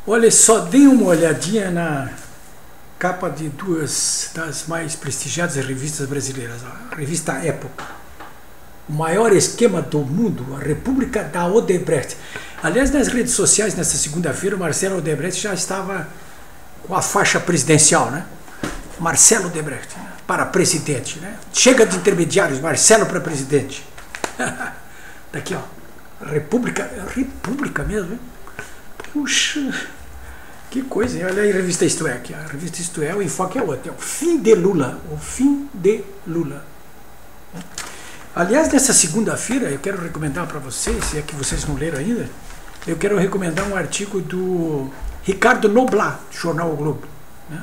Olha só, dê uma olhadinha na capa de duas das mais prestigiadas revistas brasileiras. A revista Época. O maior esquema do mundo, a República da Odebrecht. Aliás, nas redes sociais, nesta segunda-feira, o Marcelo Odebrecht já estava com a faixa presidencial, né? Marcelo Odebrecht, né? Para presidente, né? Chega de intermediários, Marcelo para presidente. Daqui, ó. República mesmo, hein? Puxa, que coisa, hein? Olha aí a revista Isto É aqui. A revista Isto É, o enfoque é outro. É o fim de Lula. O fim de Lula. Aliás, nessa segunda-feira, eu quero recomendar para vocês, se é que vocês não leram ainda, eu quero recomendar um artigo do Ricardo Noblat, do jornal O Globo. Né?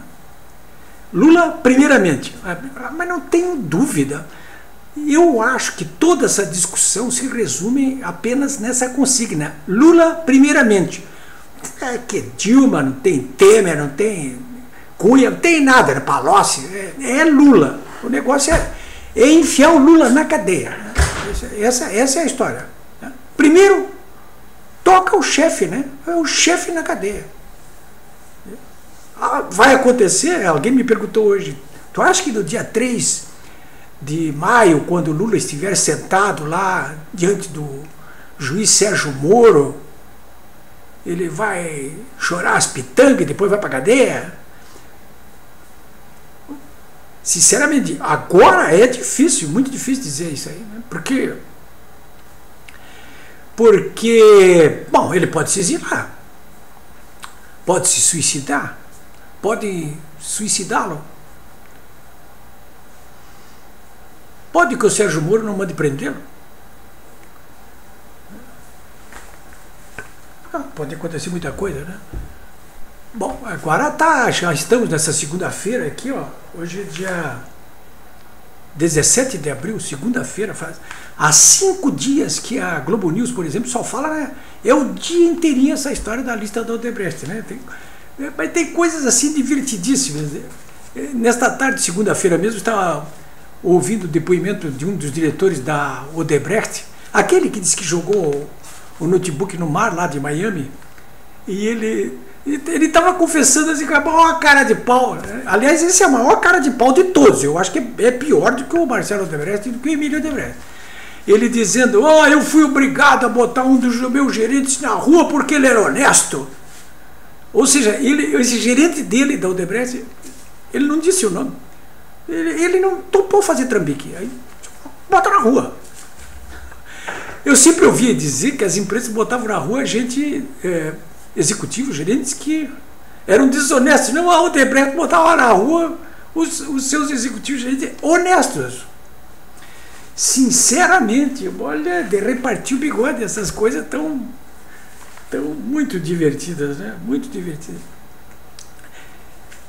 Lula, primeiramente. Mas não tenho dúvida. Eu acho que toda essa discussão se resume apenas nessa consigna. Lula, primeiramente. É que Dilma, não tem Temer, não tem Cunha, não tem nada, né? Palocci, é Lula. O negócio é enfiar o Lula na cadeia. Essa é a história. Primeiro, toca o chefe, né? É o chefe na cadeia. Vai acontecer, alguém me perguntou hoje, tu acha que no dia 3 de maio, quando o Lula estiver sentado lá diante do juiz Sérgio Moro, ele vai chorar as pitangas e depois vai para a cadeia? Sinceramente, agora é difícil, muito difícil dizer isso aí, né? Porque, bom, ele pode se exilar, pode se suicidar, pode suicidá-lo, pode que o Sérgio Moro não mande prendê-lo. Pode acontecer muita coisa, né? Bom, agora já estamos nessa segunda-feira aqui, ó. Hoje é dia 17 de abril, segunda-feira. Há 5 dias que a Globo News, por exemplo, só fala, né? É o dia inteirinho essa história da lista da Odebrecht, né? Mas tem coisas assim divertidíssimas. Nesta tarde, segunda-feira mesmo, estava ouvindo o depoimento de um dos diretores da Odebrecht, aquele que disse que jogou o notebook no mar lá de Miami, e ele estava confessando assim com a maior cara de pau. Aliás, esse é a maior cara de pau de todos. Eu acho que é pior do que o Marcelo Odebrecht e do que o Emílio Odebrecht. Ele dizendo, eu fui obrigado a botar um dos meus gerentes na rua porque ele era honesto. Ou seja, esse gerente dele, da Odebrecht, ele não disse o nome. Ele não topou fazer trambique. Aí, bota na rua. Eu sempre ouvia dizer que as empresas botavam na rua gente, executivos, gerentes que eram desonestos. Não, a Odebrecht botava na rua os seus executivos, gerentes honestos. Sinceramente, olha, de repartir o bigode, essas coisas tão muito divertidas, né? Muito divertidas.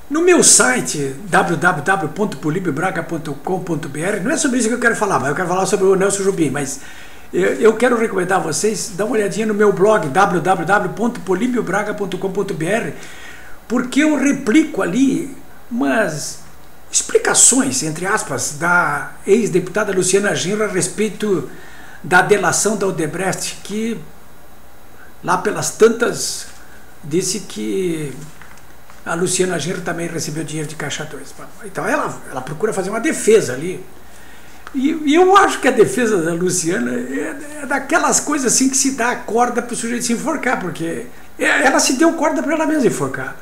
No meu site, www.polibiobraga.com.br, não é sobre isso que eu quero falar, mas eu quero falar sobre o Nelson Jobim, mas eu quero recomendar a vocês, dar uma olhadinha no meu blog, www.polibiobraga.com.br, porque eu replico ali umas explicações, entre aspas, da ex-deputada Luciana Genro a respeito da delação da Odebrecht, que lá pelas tantas disse que a Luciana Genro também recebeu dinheiro de Caixa 2. Então ela procura fazer uma defesa ali. E eu acho que a defesa da Luciana é daquelas coisas assim que se dá corda para o sujeito se enforcar, porque ela se deu corda para ela mesma enforcar.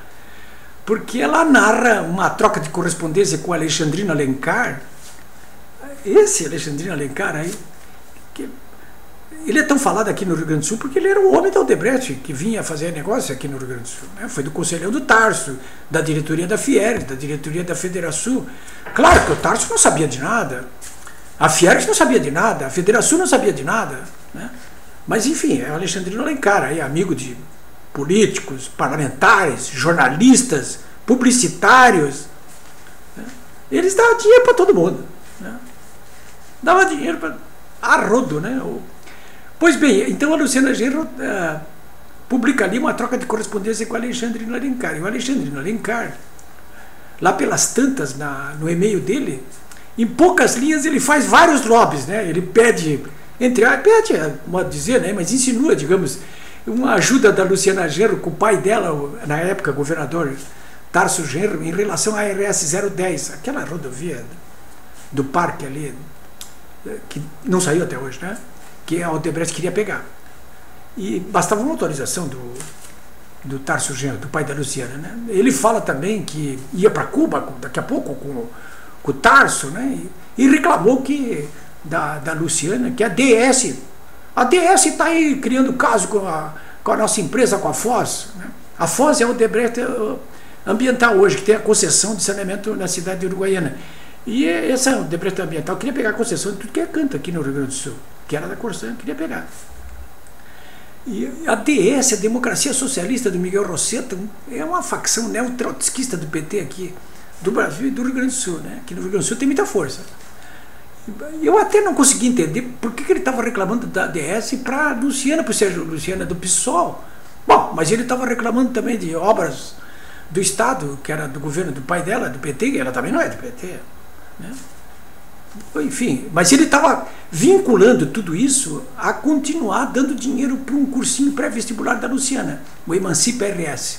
Porque ela narra uma troca de correspondência com Alexandrino Alencar. Esse Alexandrino Alencar aí, ele é tão falado aqui no Rio Grande do Sul porque ele era o homem da Odebrecht, que vinha fazer negócio aqui no Rio Grande do Sul, né? Foi do conselhão do Tarso, da diretoria da Fieres, da diretoria da Federação. Claro que o Tarso não sabia de nada, a Fieres não sabia de nada, a Federação não sabia de nada, né? Mas enfim, é o Alexandrino Alencar, aí, amigo de políticos, parlamentares, jornalistas, publicitários, né? Eles davam dinheiro para todo mundo, né? Dava dinheiro para a rodo, né? Pois bem, então a Luciana Genro publica ali uma troca de correspondência com o Alexandrino Alencar. E o Alexandrino Alencar, lá pelas tantas, no e-mail dele, em poucas linhas ele faz vários lobbies, né? Ele pede, pede, modo de dizer, né? Mas insinua, digamos, uma ajuda da Luciana Genro com o pai dela, na época governador Tarso Genro, em relação à RS 010, aquela rodovia do parque ali, que não saiu até hoje, né? Que a Odebrecht queria pegar. E bastava uma autorização do Tarso Genro, do pai da Luciana, né? Ele fala também que ia para Cuba daqui a pouco com o Tarso, né? E reclamou que da Luciana, que a DS está aí criando caso com a nossa empresa, com a Foz, né? A Foz é a Odebrecht Ambiental hoje, que tem a concessão de saneamento na cidade de Uruguaiana. E essa Odebrecht Ambiental queria pegar a concessão de tudo que é canto aqui no Rio Grande do Sul, que era da Corsan, queria pegar. E a DS, a Democracia Socialista do Miguel Rosseto, é uma facção neotrotskista do PT aqui, do Brasil e do Rio Grande do Sul, né? Que no Rio Grande do Sul tem muita força. Eu até não consegui entender por que ele estava reclamando da DS para a Luciana, por ser Luciana do PSOL. Bom, mas ele estava reclamando também de obras do Estado, que era do governo do pai dela, do PT, e ela também não é do PT, né? Enfim, mas ele estava vinculando tudo isso a continuar dando dinheiro para um cursinho pré-vestibular da Luciana, o Emancipa RS.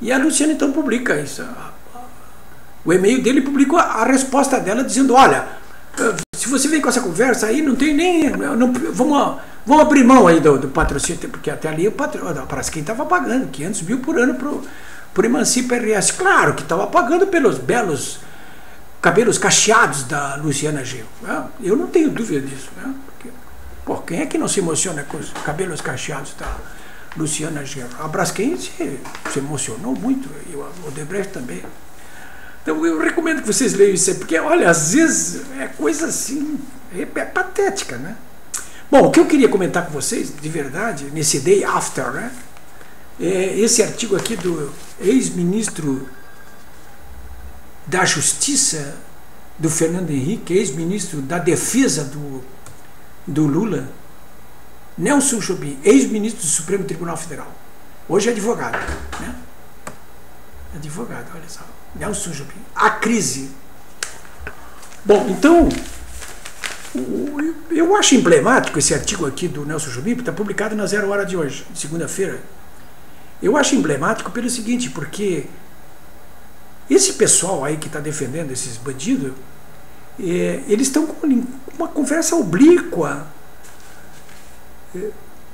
E a Luciana então publica isso. O e-mail dele publicou a resposta dela dizendo: olha, se você vem com essa conversa aí, não tem nem. Vamos abrir mão aí do patrocínio, porque até ali parece que quem estava pagando 500 mil por ano para o Emancipa RS. Claro que estava pagando pelos belos cabelos cacheados da Luciana Genro. Eu não tenho dúvida disso, né? Porque, pô, quem é que não se emociona com os cabelos cacheados da Luciana Genro? A Braskem se emocionou muito, e o Odebrecht também. Então eu recomendo que vocês leiam isso aí, porque, olha, às vezes é coisa assim, é patética, né? Bom, o que eu queria comentar com vocês, de verdade, nesse Day After, né? É esse artigo aqui do ex-ministro da Justiça, do Fernando Henrique, ex-ministro da Defesa do Lula, Nelson Jobim, ex-ministro do Supremo Tribunal Federal, hoje é advogado, né? Advogado, olha só, Nelson Jobim. A crise. Bom, então, eu acho emblemático esse artigo aqui do Nelson Jobim, que está publicado na 0 Hora de hoje, segunda-feira. Eu acho emblemático pelo seguinte, porque esse pessoal aí que está defendendo esses bandidos, eles estão com uma conversa oblíqua.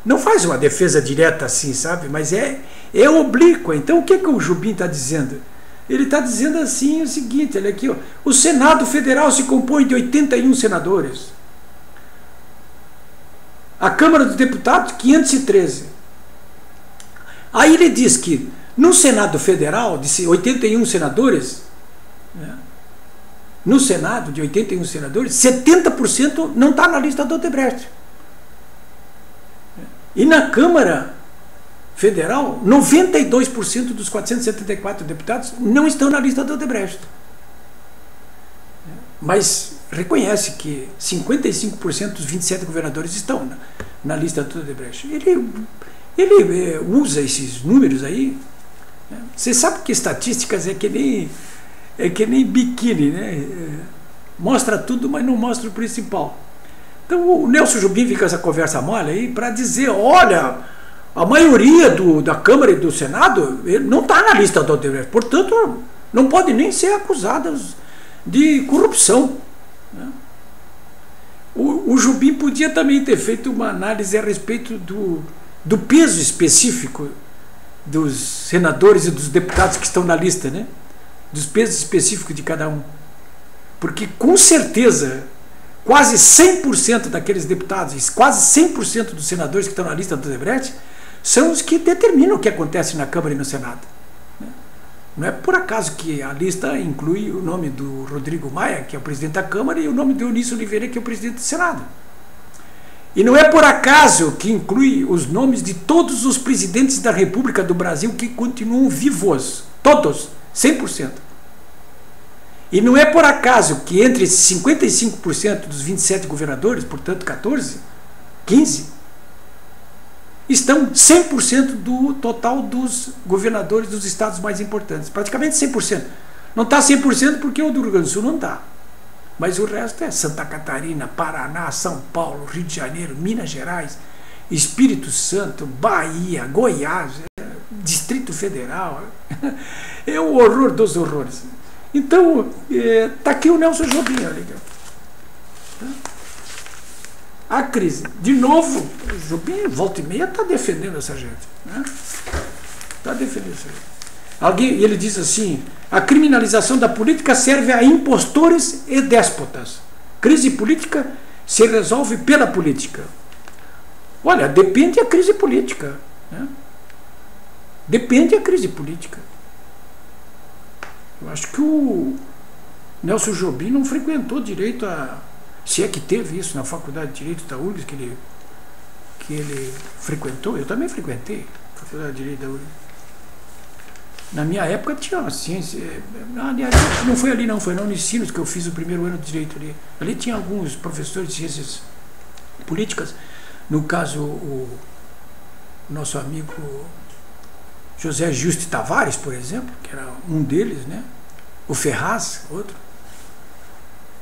Não faz uma defesa direta assim, sabe? Mas é oblíqua. Então o que o Jobim está dizendo? Ele está dizendo assim o seguinte, olha aqui, ó, o Senado Federal se compõe de 81 senadores. A Câmara dos Deputados, 513. Aí ele diz que no Senado Federal, de 81 senadores, né, no Senado de 81 senadores, 70% não está na lista do Odebrecht. E na Câmara Federal, 92% dos 474 deputados não estão na lista do Odebrecht. Mas reconhece que 55% dos 27 governadores estão na lista do Odebrecht. Ele usa esses números aí. Você sabe que estatísticas é que nem biquíni, né? Mostra tudo, mas não mostra o principal. Então o Nelson Jobim fica essa conversa mole aí para dizer, olha, a maioria da Câmara e do Senado não está na lista do Odebrecht, portanto não pode nem ser acusadas de corrupção, né? O Jobim podia também ter feito uma análise a respeito do peso específico dos senadores e dos deputados que estão na lista, né? Dos pesos específicos de cada um. Porque, com certeza, quase 100% daqueles deputados, quase 100% dos senadores que estão na lista do Odebrecht são os que determinam o que acontece na Câmara e no Senado, né? Não é por acaso que a lista inclui o nome do Rodrigo Maia, que é o presidente da Câmara, e o nome do Eunício Oliveira, que é o presidente do Senado. E não é por acaso que inclui os nomes de todos os presidentes da República do Brasil que continuam vivos. Todos, 100%. E não é por acaso que entre esses 55% dos 27 governadores, portanto 15, estão 100% do total dos governadores dos estados mais importantes. Praticamente 100%. Não está 100% porque o do Rio Grande do Sul não está. Mas o resto é Santa Catarina, Paraná, São Paulo, Rio de Janeiro, Minas Gerais, Espírito Santo, Bahia, Goiás, Distrito Federal. É o horror dos horrores. Então, está aqui o Nelson Jobim. A crise. De novo, o Jobim, volta e meia, está defendendo essa gente. Está defendendo essa gente. Ele diz assim: a criminalização da política serve a impostores e déspotas. Crise política se resolve pela política. Olha, depende da crise política. Depende da crise política. Eu acho que o Nelson Jobim não frequentou direito se é que teve isso na Faculdade de Direito da URGS que ele frequentou. Eu também frequentei a Faculdade de Direito da URGS. Na minha época tinha ciência. Aliás, não foi ali não, foi na Unicinos que eu fiz o primeiro ano de Direito ali. Ali tinha alguns professores de ciências políticas. No caso, o nosso amigo José Juste Tavares, por exemplo, que era um deles, né? O Ferraz, outro.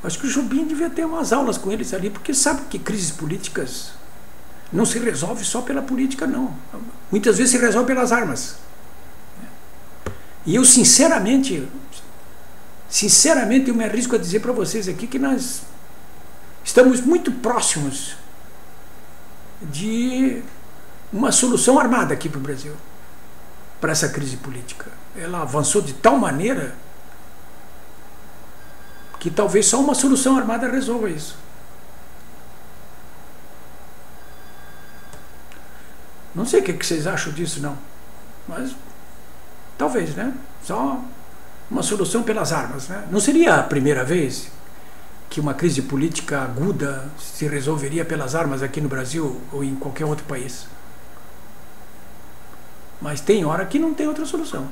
Acho que o Jobim devia ter umas aulas com eles ali, porque sabe que crises políticas não se resolve só pela política, não. Muitas vezes se resolve pelas armas. E eu, sinceramente, eu me arrisco a dizer para vocês aqui que nós estamos muito próximos de uma solução armada aqui para o Brasil, para essa crise política. Ela avançou de tal maneira que talvez só uma solução armada resolva isso. Não sei o que vocês acham disso, não. Mas talvez, né? Só uma solução pelas armas, né? Não seria a primeira vez que uma crise política aguda se resolveria pelas armas aqui no Brasil ou em qualquer outro país. Mas tem hora que não tem outra solução.